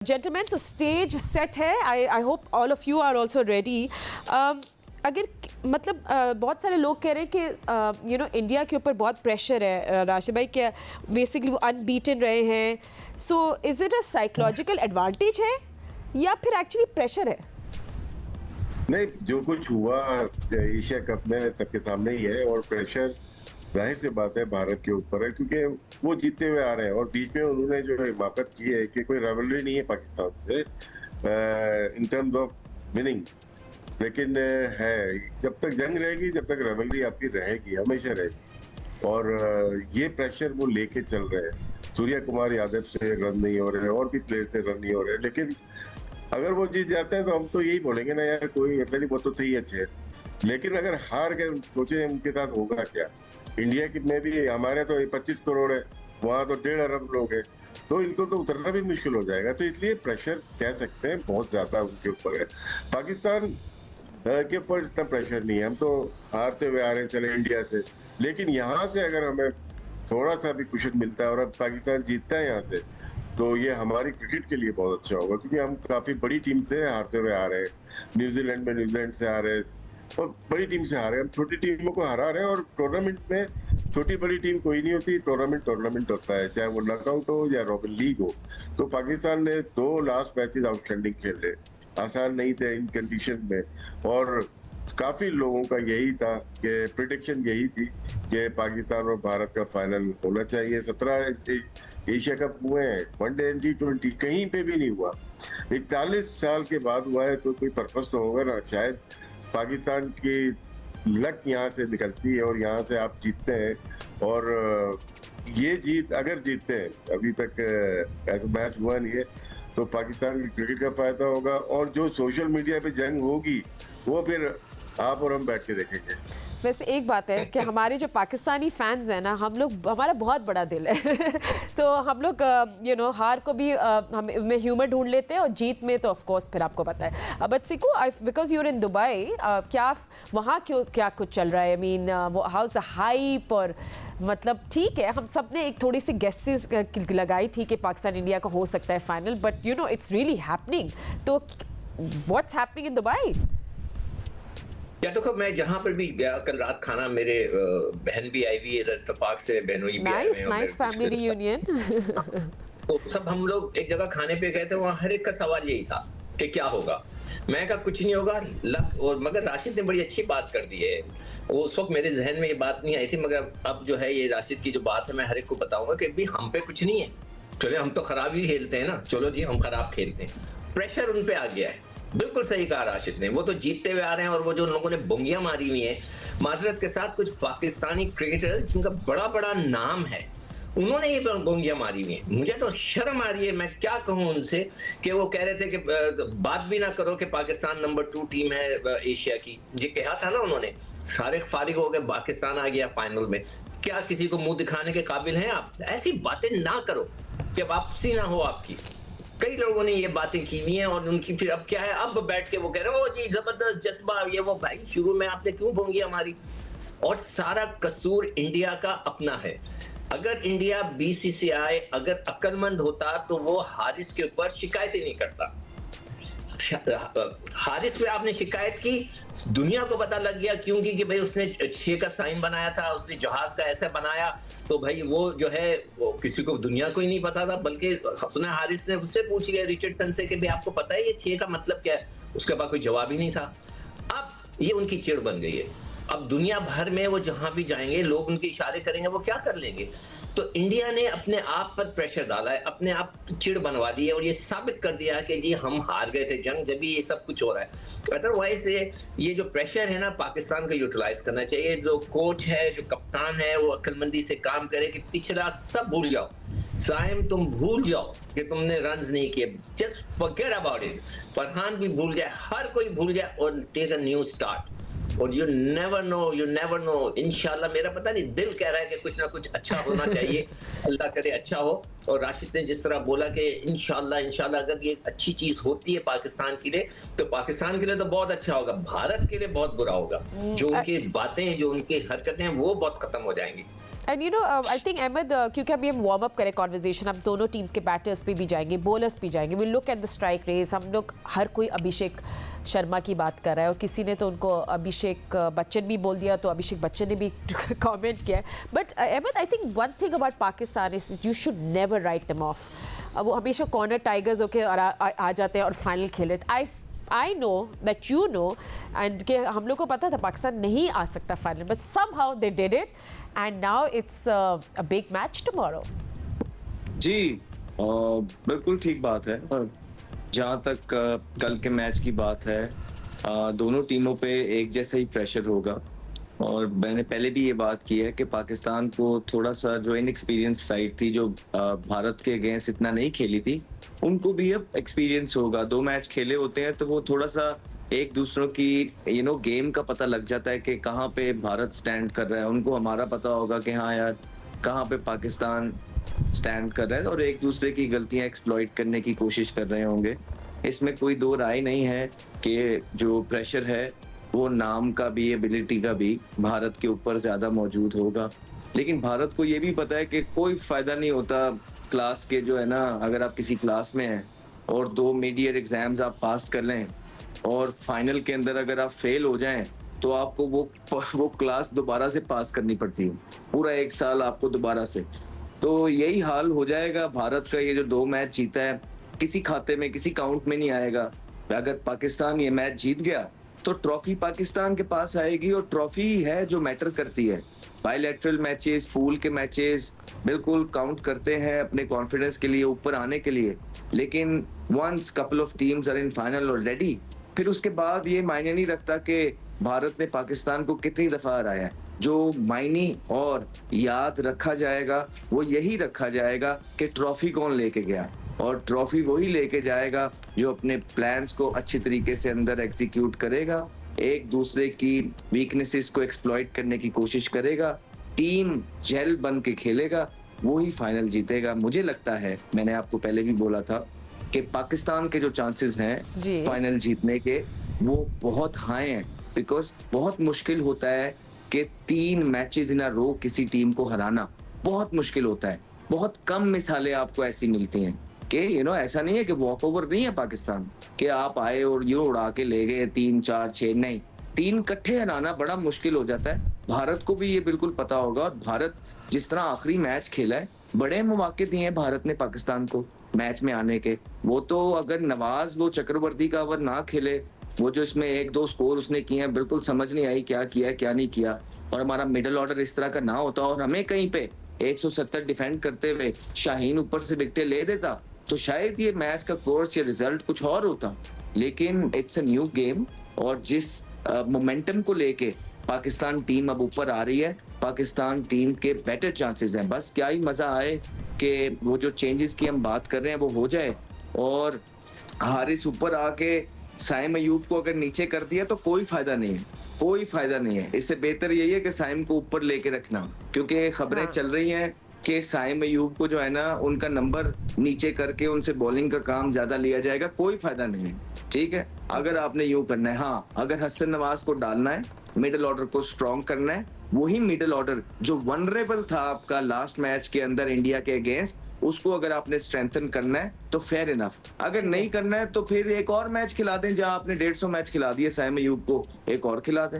Gentlemen, तो stage set है. I hope all of you are also ready. अगर मतलब बहुत सारे लोग कह रहे हैं कि इंडिया के ऊपर बहुत प्रेशर है. राशिद भाई क्या बेसिकली वो अनबीटन रहे हैं. So is it a psychological advantage है या फिर एक्चुअली प्रेशर है? नहीं, जो कुछ हुआ एशिया कप में सबके सामने ही है और प्रेशर जाहिर सी बात है भारत के ऊपर है क्योंकि वो जीतते हुए आ रहे हैं और बीच में उन्होंने जो हिमाकत की है कि कोई राइवलरी नहीं है पाकिस्तान से इन टर्म्स ऑफ विनिंग. लेकिन है जब तक जंग रहेगी जब तक राइवलरी आपकी रहेगी, हमेशा रहेगी. और ये प्रेशर वो लेके चल रहे हैं. सूर्या कुमार यादव से रन नहीं हो रहे हैं और भी प्लेयर से रन नहीं हो रहे हैं. लेकिन अगर वो जीत जाते हैं तो हम तो यही बोलेंगे ना यार कोई मतलब नहीं, वो तो सही अच्छे. लेकिन अगर हार गए सोचे उनके साथ होगा क्या. इंडिया की में भी हमारे तो 25 करोड़ है, वहाँ तो 1.5 अरब लोग हैं, तो इनको तो उतरना भी मुश्किल हो जाएगा. तो इसलिए प्रेशर कह सकते हैं बहुत ज्यादा उनके ऊपर है. पाकिस्तान के ऊपर इतना प्रेशर नहीं है. हम तो हारते हुए आ रहे हैं चले इंडिया से, लेकिन यहाँ से अगर हमें थोड़ा सा भी कुछ मिलता है और अब पाकिस्तान जीतता है यहाँ से तो ये हमारी क्रिकेट के लिए बहुत अच्छा होगा क्योंकि हम काफी बड़ी टीम से हारते हुए आ रहे हैं. न्यूजीलैंड में न्यूजीलैंड से आ रहे हैं और बड़ी टीम से हारे. हम छोटी टीमों को हरा रहे हैं और टूर्नामेंट में छोटी बड़ी टीम कोई नहीं होती. टूर्नामेंट होता है, चाहे वो नॉकआउट हो या रॉबिन लीग हो. तो पाकिस्तान ने 2 लास्ट मैचेस आउटस्टैंडिंग खेले, आसान नहीं थे इन कंडीशन में. और काफी लोगों का यही था कि प्रिडिक्शन यही थी कि पाकिस्तान और भारत का फाइनल होना चाहिए. 17 एशिया कप हुए हैं, वनडे T20 कहीं पे भी नहीं हुआ. 41 साल के बाद हुआ है तो कोई पर्पस तो होगा ना. शायद पाकिस्तान की लक यहाँ से निकलती है और यहाँ से आप जीतते हैं. और ये जीत अगर जीतते हैं, अभी तक ऐसा मैच हुआ नहीं है, तो पाकिस्तान की क्रिकेट का फायदा होगा. और जो सोशल मीडिया पे जंग होगी वो फिर आप और हम बैठ के देखेंगे. वैसे एक बात है कि हमारे जो पाकिस्तानी फैंस हैं ना, हम लोग हमारा बहुत बड़ा दिल है तो हम लोग हार को भी में ह्यूमर ढूंढ लेते हैं और जीत में तो ऑफ कोर्स फिर आपको पता है. But Siku, because you are in Dubai, क्या वहाँ क्यों क्या कुछ चल रहा है? आई मीन वो हाउस हाइप और मतलब ठीक है, हम सब ने एक थोड़ी सी गेसेस लगाई थी कि पाकिस्तान इंडिया का हो सकता है final, but it's really happening. तो व्हाट्स हैपनिंग इन दुबई? या देखो, मैं जहाँ पर भी गया कल रात खाना, मेरे बहन भी आई हुई है इधर इत्तेफाक से, बहनों की भी आई हुई है. Nice family reunion. तो सब हम लोग एक जगह खाने पे गए थे, वहाँ हर एक का सवाल यही था कि क्या होगा. मैं कहा कुछ नहीं होगा लक. और मगर राशिद ने बड़ी अच्छी बात कर दी है. वो उस वक्त मेरे जहन में ये बात नहीं आई थी, मगर अब जो है ये राशिद की जो बात है मैं हर एक को बताऊंगा कि भी हम पे कुछ नहीं है. चलो हम तो खराब ही खेलते हैं ना, चलो जी हम खराब खेलते हैं. प्रेशर उन पे आ गया है. बिल्कुल सही कहा राशिद ने. वो तो जीतते हुए आ रहे हैं और वो जो उन लोगों ने बुंगियां मारी हुई हैं, माजरत के साथ कुछ पाकिस्तानी क्रिकेटर्स जिनका बड़ा बड़ा नाम है, उन्होंने ये बुंगियां मारी हुई हैं. मुझे तो शर्म आ रही है. मैं क्या कहूं उनसे कि वो कह रहे थे कि बात भी ना करो कि पाकिस्तान नंबर 2 टीम है एशिया की. ये कहा था ना उन्होंने. सारे फारिग हो गए, पाकिस्तान आ गया फाइनल में. क्या किसी को मुंह दिखाने के काबिल हैं आप? ऐसी बातें ना करो कि वापसी ना हो आपकी. कई लोगों ने ये बातें की हुई हैं और उनकी फिर अब क्या है, अब बैठ के वो कह रहे हैं ओ जी जबरदस्त जज्बा ये वो. भाई शुरू में आपने क्यों भूंगी हमारी? और सारा कसूर इंडिया का अपना है. अगर इंडिया BCCI अगर अक्लमंद होता तो वो हारिस के ऊपर शिकायत ही नहीं करता. हारिस पे आपने शिकायत की, दुनिया को पता लग गया क्योंकि कि भाई उसने 6 का साइन बनाया था, उसने जहाज का ऐसा बनाया. तो भाई वो जो है वो किसी को दुनिया को ही नहीं पता था, बल्कि सुना हारिस ने उससे पूछ लिया रिचर्डसन से कि भाई आपको पता है ये 6 का मतलब क्या है? उसके पास कोई जवाब ही नहीं था. अब ये उनकी चिड़ बन गई है. अब दुनिया भर में वो जहां भी जाएंगे लोग उनके इशारे करेंगे, वो क्या कर लेंगे? तो इंडिया ने अपने आप पर प्रेशर डाला है, अपने आप चिड़ बनवा दी है और ये साबित कर दिया कि जी हम हार गए थे जंग, जब भी ये सब कुछ हो रहा है. अदरवाइज ये जो प्रेशर है ना, पाकिस्तान को यूटिलाइज करना चाहिए. जो कोच है, जो कप्तान है, वो अक्लमंदी से काम करे कि पिछला सब भूल जाओ. साइम तुम भूल जाओ कि तुमने रन्स नहीं किए. Just forget about it. Farhan भी भूल जाए, हर कोई भूल जाए और टेक अ न्यू स्टार्ट. और यू नेवर नो. इंशाल्लाह मेरा पता नहीं दिल कह रहा है कि कुछ ना कुछ अच्छा होना चाहिए. अल्लाह करे अच्छा हो. और राशिद ने जिस तरह बोला कि इंशाल्लाह अगर ये अच्छी चीज होती है पाकिस्तान के लिए, तो पाकिस्तान के लिए तो बहुत अच्छा होगा, भारत के लिए बहुत बुरा होगा. जो उनकी बातें, जो उनकी हरकतें हैं वो बहुत खत्म हो जाएंगी. And you know I think Ahmed क्योंकि अभी हम वार्म अप करें कॉन्वर्जेशन, अब दोनों टीम्स के बैटर्स पे भी जाएंगे, बॉलर्स भी जाएंगे, will look at the strike rates. हम लोग हर कोई अभिषेक शर्मा की बात कर रहा है और किसी ने तो उनको अभिषेक बच्चन भी बोल दिया, तो अभिषेक बच्चन ने भी कमेंट किया है। But Ahmed I think one thing about Pakistan is you should never write them off. वो हमेशा कॉर्नर टाइगर्स होके आ जाते हैं और फाइनल खेल रहे। I know that you know and कि हम लोग को पता था पाकिस्तान नहीं आ सकता final, but somehow they did it and now it's a big match tomorrow. जी बिल्कुल ठीक बात है। और जहाँ तक कल के मैच की बात है, दोनों टीमों पे एक जैसा ही प्रेशर होगा। और मैंने पहले भी ये बात की है कि पाकिस्तान को थोड़ा सा जो इनएक्सपीरियंस साइड थी, जो भारत के अगेंस्ट इतना नहीं खेली थी, उनको भी अब एक्सपीरियंस होगा। 2 मैच खेले होते हैं तो वो थोड़ा सा एक दूसरों की गेम का पता लग जाता है कि कहाँ पे भारत स्टैंड कर रहा है। उनको हमारा पता होगा कि हाँ यार कहाँ पे पाकिस्तान स्टैंड कर रहा है, और एक दूसरे की गलतियां एक्सप्लॉइट करने की कोशिश कर रहे होंगे। इसमें कोई दो राय नहीं है कि जो प्रेशर है वो नाम का भी, एबिलिटी का भी भारत के ऊपर ज्यादा मौजूद होगा। लेकिन भारत को ये भी पता है कि कोई फायदा नहीं होता क्लास के, जो है ना, अगर आप किसी क्लास में हैं और 2 मिड ईयर एग्जाम्स आप पास कर लें और फाइनल के अंदर अगर आप फेल हो जाएं तो आपको वो क्लास दोबारा से पास करनी पड़ती है, पूरा 1 साल आपको दोबारा से। तो यही हाल हो जाएगा भारत का। ये जो 2 मैच जीता है किसी खाते में, किसी काउंट में नहीं आएगा। अगर पाकिस्तान ये मैच जीत गया तो ट्रॉफी पाकिस्तान के पास आएगी, और ट्रॉफी ही है जो मैटर करती है। बायलैटरल मैचेस, पूल के मैचेस बिल्कुल काउंट करते हैं अपने कॉन्फिडेंस के लिए, ऊपर आने के लिए। लेकिन once couple of teams are in final already, फिर उसके बाद ये मायने नहीं रखता कि भारत ने पाकिस्तान को कितनी दफा हराया है। जो मायने और याद रखा जाएगा वो यही रखा जाएगा कि ट्रॉफी कौन लेके गया, और ट्रॉफी वही लेके जाएगा जो अपने प्लान्स को अच्छी तरीके से अंदर एग्जीक्यूट करेगा, एक दूसरे की वीकनेसेस को एक्सप्लॉइट करने की कोशिश करेगा, टीम जेल बन के खेलेगा, वो ही फाइनल जीतेगा। मुझे लगता है, मैंने आपको पहले भी बोला था कि पाकिस्तान के जो चांसेस हैं फाइनल जीतने के वो बहुत हाई हैं, बिकॉज बहुत मुश्किल होता है कि 3 मैचेस इन अ रो किसी टीम को हराना बहुत मुश्किल होता है। बहुत कम मिसालें आपको ऐसी मिलती हैं कि ऐसा नहीं है कि वॉक ओवर नहीं है पाकिस्तान, कि आप आए और उड़ा के ले गए 3, 4, 6, नहीं, 3 इकट्ठे हराना बड़ा मुश्किल हो जाता है। भारत को भी ये बिल्कुल पता होगा, और भारत जिस तरह आखिरी मैच खेला है, बड़े मौके दिए हैं भारत ने पाकिस्तान को मैच में आने के। वो तो अगर नवाज वो चक्रवर्ती का ओवर ना खेले, वो जो इसमें 1-2 स्कोर उसने किए हैं, बिल्कुल समझ नहीं आई क्या किया क्या नहीं किया, और हमारा मिडिल ऑर्डर इस तरह का ना होता और हमें कहीं पे 170 डिफेंड करते हुए शाहीन ऊपर से विकेटें ले देता, तो शायद ये मैच का कोर्स या रिजल्ट कुछ और होता। लेकिन इट्स अ न्यू गेम, और जिस मोमेंटम को लेके पाकिस्तान टीम अब ऊपर आ रही है, पाकिस्तान टीम के बेटर चांसेस हैं। बस क्या ही मजा आए कि वो जो चेंजेस की हम बात कर रहे हैं वो हो जाए, और हारिस ऊपर आके साइम अयूब को अगर नीचे कर दिया तो कोई फायदा नहीं है, कोई फायदा नहीं है। इससे बेहतर यही है कि साइम को ऊपर लेके रखना, क्योंकि खबरें चल रही हैं कि साइम अयूब को जो है ना, उनका नंबर नीचे करके उनसे बॉलिंग का काम ज्यादा लिया जाएगा। कोई फायदा नहीं है, ठीक है, अगर आपने यूं करना है। हाँ, अगर हसन नवाज को डालना है, मिडिल ऑर्डर को स्ट्रॉन्ग करना है, वही मिडिल ऑर्डर जो वनरेबल था आपका लास्ट मैच के अंदर इंडिया के अगेंस्ट, उसको अगर आपने स्ट्रेंथन करना है तो फेयर इनफ। अगर नहीं करना है तो फिर एक और मैच खिला दें, जहां आपने 150 मैच खिला दिए साइम अयूब को, एक और खिला दें।